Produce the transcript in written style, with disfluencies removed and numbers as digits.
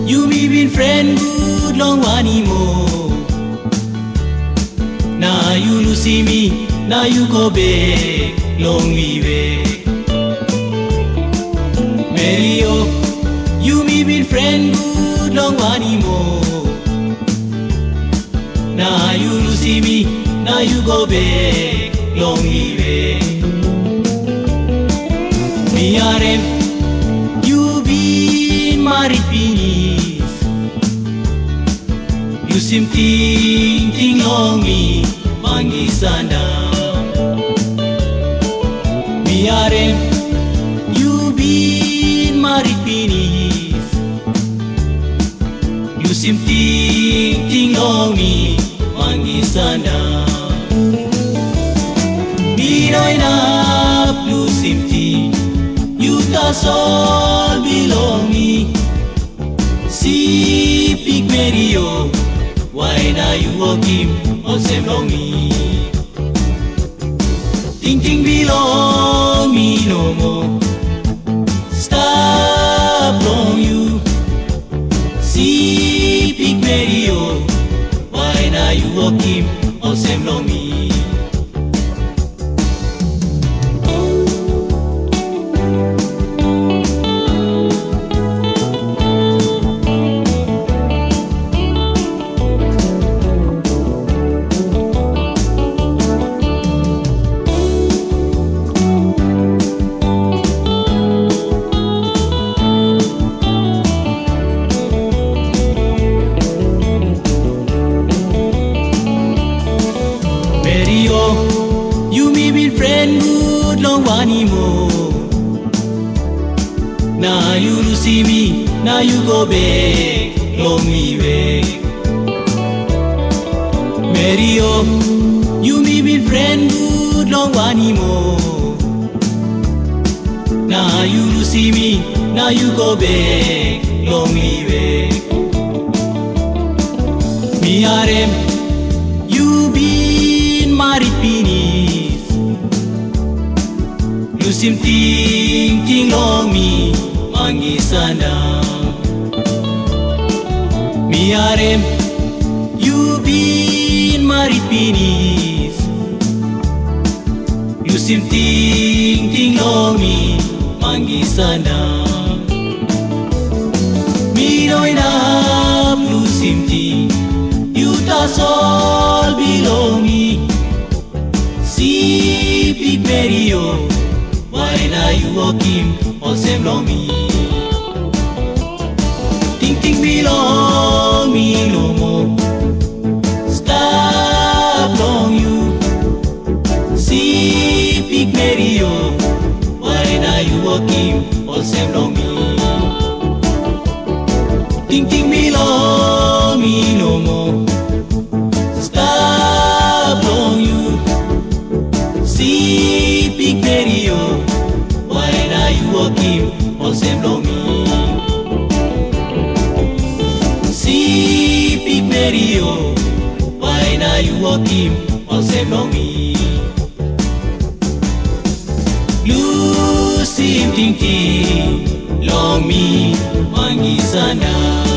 you me been friend good long anymore. Now you see me, now you go back, long way. Mary, you me been friend good long anymore. Now you see me, now you go back, long way. Me are you been married peace. You seem thinking long me, mangi sana. Me are you been married peace. You seem thinking long me, mangi sana. Me right up, you seem you does all belong me. See big Mario, why now you walking all same long me? Thinking belong me no more. Stop on you. See big Mario, why now you walking all same long me? You may be friend good long anymore. Now you see me, now you go back, long way. Mario, you may be friend good long anymore. Now you see me, now you go back, long way. Me are you been married penis. You seem thinking long me, mangi sana. Me are you been married penis. You seem thinking long me, mangi sana. Me no enough, you seem you does all belong me. See big Mario, why now you walking all same long me? Thinking belong me no more. Stop on you. See big Mario, why now you walking all same long me? Thinking belong me no more. Stop on you. See big Mario, why now you walking all same long me? See big Mario, why now you walking all same long me? Lucy thinking long me, mangi sana.